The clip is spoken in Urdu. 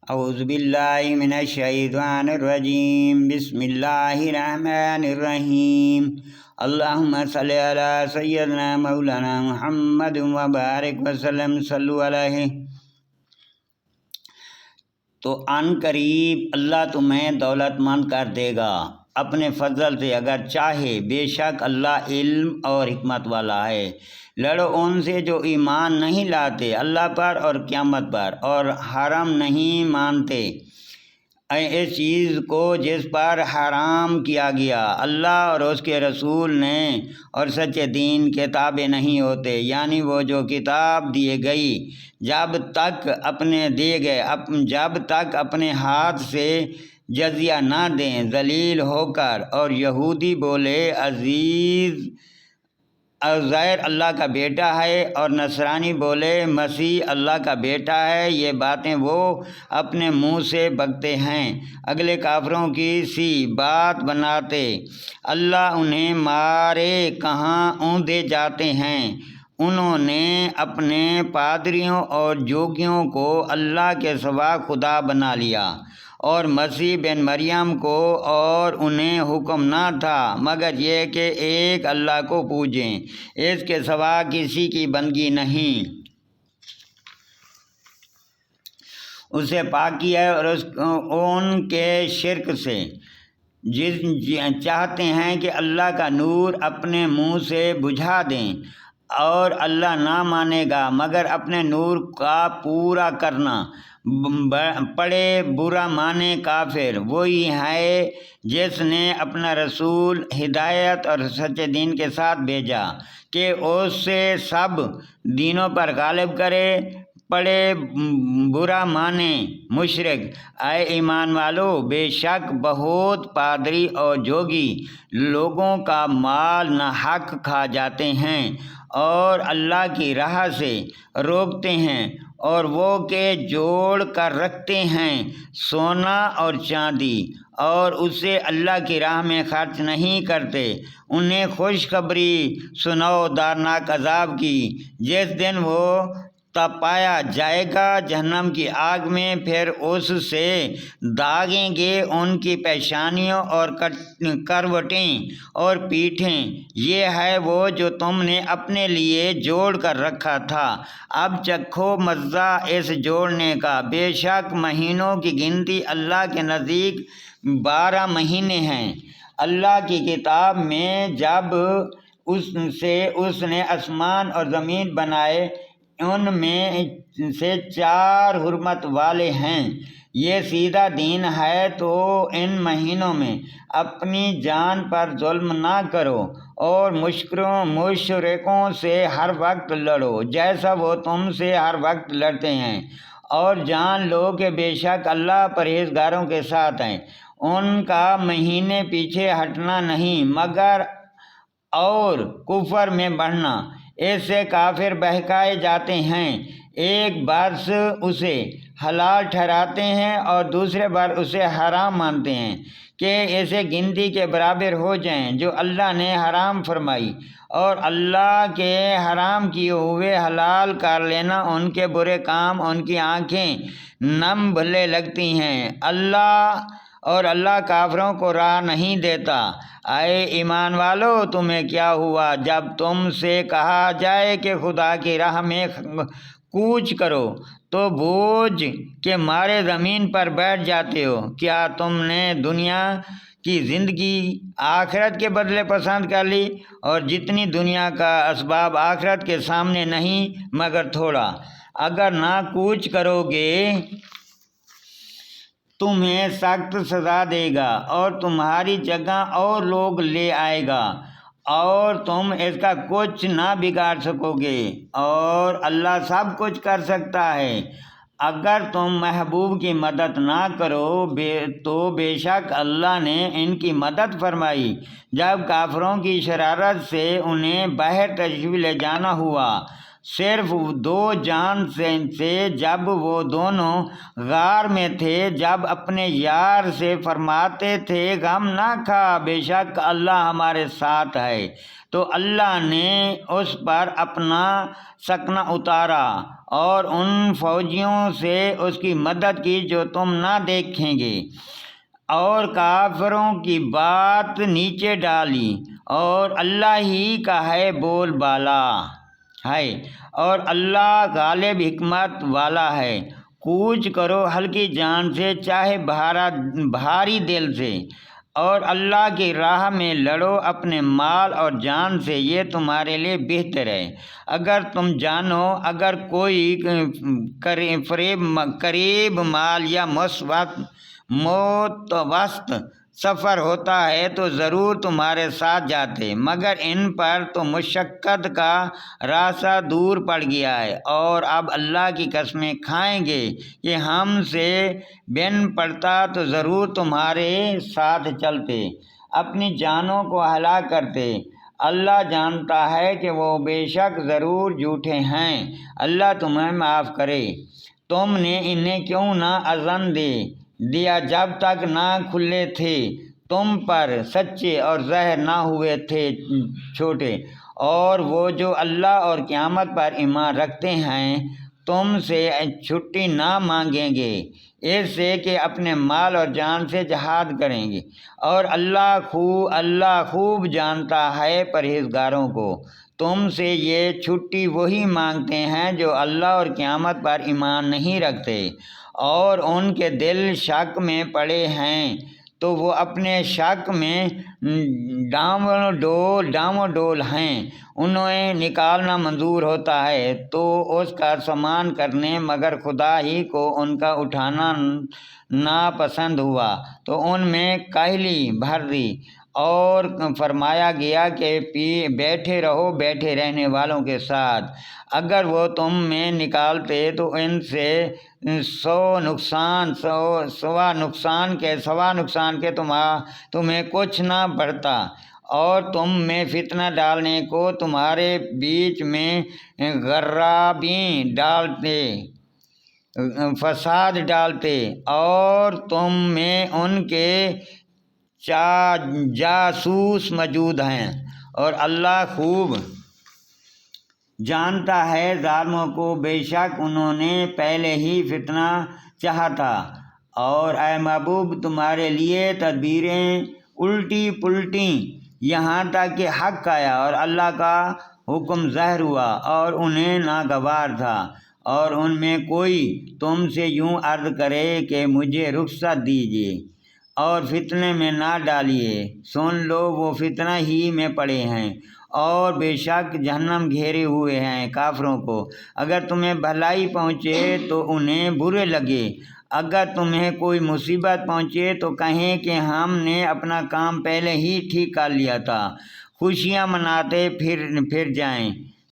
اعوذ باللہ من الشیطان الرجیم بسم اللہ الرحمن الرحیم اللہم صلی علی سیدنا مولانا محمد وبارک وسلم صلو علیہ۔ تو عن قریب اللہ تمہیں دولت مند کر دے گا اپنے فضل سے اگر چاہے، بے شک اللہ علم اور حکمت والا ہے۔ لڑو ان سے جو ایمان نہیں لاتے اللہ پر اور قیامت پر، اور حرام نہیں مانتے اس چیز کو جس پر حرام کیا گیا اللہ اور اس کے رسول نے، اور سچے دین کے تابع نہیں ہوتے، یعنی وہ جو کتاب دیے گئی جب تک اپنے ہاتھ سے جزیہ نہ دیں ذلیل ہو کر۔ اور یہودی بولے عزیر اللہ کا بیٹا ہے، اور نصرانی بولے مسیح اللہ کا بیٹا ہے۔ یہ باتیں وہ اپنے منہ سے بکتے ہیں، اگلے کافروں کی سی بات بناتے، اللہ انہیں مارے کہاں اوندے جاتے ہیں۔ انہوں نے اپنے پادریوں اور جوگیوں کو اللہ کے سوا خدا بنا لیا، اور مسیح بن مریم کو، اور انہیں حکم نہ تھا مگر یہ کہ ایک اللہ کو پوجیں، اس کے سوا کسی کی بندگی نہیں، اسے پاکی ہے اور ان کے شرک سے۔ چاہتے ہیں کہ اللہ کا نور اپنے منہ سے بجھا دیں، اور اللہ نہ مانے گا مگر اپنے نور کا پورا کرنا۔ پڑے برا مانے کافر وہی ہے جس نے اپنا رسول ہدایت اور سچے دین کے ساتھ بھیجا کہ اس سے سب دینوں پر غالب کرے۔ پڑے برا مانے مشرک، اے ایمان والو، بے شک بہت پادری اور جوگی لوگوں کا مال ناحق کھا جاتے ہیں اور اللہ کی راہ سے روکتے ہیں، اور وہ کہ جوڑ کر رکھتے ہیں سونا اور چاندی، اور اسے اللہ کی راہ میں خرچ نہیں کرتے۔ انہیں خوشخبری سناؤ دردناک عذاب کی، جس دن وہ تپایا جائے گا جہنم کی آگ میں، پھر اس سے داغیں گے ان کی پیشانیوں اور کروٹیں اور پیٹھیں۔ یہ ہے وہ جو تم نے اپنے لیے جوڑ کر رکھا تھا، اب چکھو مزہ اس جوڑنے کا۔ بے شک مہینوں کی گنتی اللہ کے نزدیک 12 مہینے ہیں۔ اللہ کی کتاب میں جب اس نے آسمان اور زمین بنائے، ان میں سے 4 حرمت والے ہیں۔ یہ سیدھا دین ہے، تو ان مہینوں میں اپنی جان پر ظلم نہ کرو، اور مشرکوں سے ہر وقت لڑو جیسا وہ تم سے ہر وقت لڑتے ہیں، اور جان لو کہ بے شک اللہ پرہیزگاروں کے ساتھ ہیں۔ ان کا مہینے پیچھے ہٹنا نہیں مگر اور کفر میں بڑھنا، اس سے کافر بہکائے جاتے ہیں۔ ایک برس اسے حلال ٹھہراتے ہیں اور دوسرے بار اسے حرام مانتے ہیں کہ اسے گنتی کے برابر ہو جائیں جو اللہ نے حرام فرمائی، اور اللہ کے حرام کیے ہوئے حلال کر لینا ان کے برے کام ان کی آنکھیں نم بھلے لگتی ہیں۔ اللہ کافروں کو راہ نہیں دیتا۔ اے ایمان والو، تمہیں کیا ہوا جب تم سے کہا جائے کہ خدا کی راہ میں کوچ کرو تو بوجھ کے مارے زمین پر بیٹھ جاتے ہو؟ کیا تم نے دنیا کی زندگی آخرت کے بدلے پسند کر لی، اور جتنی دنیا کا اسباب آخرت کے سامنے نہیں مگر تھوڑا۔ اگر نہ کوچ کرو گے تمہیں سخت سزا دے گا، اور تمہاری جگہ اور لوگ لے آئے گا، اور تم اس کا کچھ نہ بگاڑ سکو گے، اور اللہ سب کچھ کر سکتا ہے۔ اگر تم محبوب کی مدد نہ کرو تو بے شک اللہ نے ان کی مدد فرمائی جب کافروں کی شرارت سے انہیں باہر تشریف لے جانا ہوا۔ صرف 2 جان سے جب وہ دونوں غار میں تھے، جب اپنے یار سے فرماتے تھے غم نہ کھا، بے شک اللہ ہمارے ساتھ ہے، تو اللہ نے اس پر اپنا سکنہ اتارا اور ان فوجیوں سے اس کی مدد کی جو تم نہ دیکھیں گے، اور کافروں کی بات نیچے ڈالی، اور اللہ ہی کا ہے بول بالا ہے، اور اللہ غالب حکمت والا ہے۔ کوچ کرو ہلکی جان سے چاہے بھاری دل سے، اور اللہ کی راہ میں لڑو اپنے مال اور جان سے، یہ تمہارے لیے بہتر ہے اگر تم جانو۔ اگر کوئی قریب مال یا متوسط سفر ہوتا ہے تو ضرور تمہارے ساتھ جاتے، مگر ان پر تو مشقت کا راستہ دور پڑ گیا ہے، اور اب اللہ کی قسمیں کھائیں گے کہ ہم سے بن پڑتا تو ضرور تمہارے ساتھ چلتے، اپنی جانوں کو ہلاک کرتے۔ اللہ جانتا ہے کہ وہ بے شک ضرور جھوٹے ہیں، اللہ تمہیں معاف کرے۔ تم نے انہیں کیوں نہ اذن دیا جب تک نہ کھلے تھے تم پر سچے اور ظاہر نہ ہوئے تھے چھوٹے، اور وہ جو اللہ اور قیامت پر ایمان رکھتے ہیں تم سے چھٹی نہ مانگیں گے اس سے کہ اپنے مال اور جان سے جہاد کریں گے، اور اللہ خوب جانتا ہے پرہیزگاروں کو۔ تم سے یہ چھٹی وہی مانگتے ہیں جو اللہ اور قیامت پر ایمان نہیں رکھتے، اور ان کے دل شک میں پڑے ہیں، تو وہ اپنے شک میں ڈاو ڈول ہیں۔ انہیں نکالنا منظور ہوتا ہے تو اس کا سامان کرنے، مگر خدا ہی کو ان کا اٹھانا ناپسند ہوا تو ان میں کاہلی بھر دی، اور فرمایا گیا کہ بیٹھے رہو بیٹھے رہنے والوں کے ساتھ۔ اگر وہ تم میں نکالتے تو ان سے سوا نقصان کے تمہیں کچھ نہ بڑھتا، اور تم میں فتنہ ڈالنے کو تمہارے بیچ میں غرابیں ڈالتے، فساد ڈالتے، اور تم میں ان کے جاسوس موجود ہیں، اور اللہ خوب جانتا ہے ظالموں کو، بے شک انہوں نے پہلے ہی فتنہ چاہا تھا۔ اور اے محبوب تمہارے لیے تدبیریں الٹی پلٹیں یہاں تک کہ حق آیا اور اللہ کا حکم ظاہر ہوا، اور انہیں ناگوار تھا، اور ان میں کوئی تم سے یوں عرض کرے کہ مجھے رخصت دیجیے اور فتنے میں نہ ڈالیے، سن لو وہ فتنہ ہی میں پڑے ہیں، اور بے شک جہنم گھیرے ہوئے ہیں کافروں کو۔ اگر تمہیں بھلائی پہنچے تو انہیں برے لگے، اگر تمہیں کوئی مصیبت پہنچے تو کہیں کہ ہم نے اپنا کام پہلے ہی ٹھیک کر لیا تھا، خوشیاں مناتے پھر جائیں۔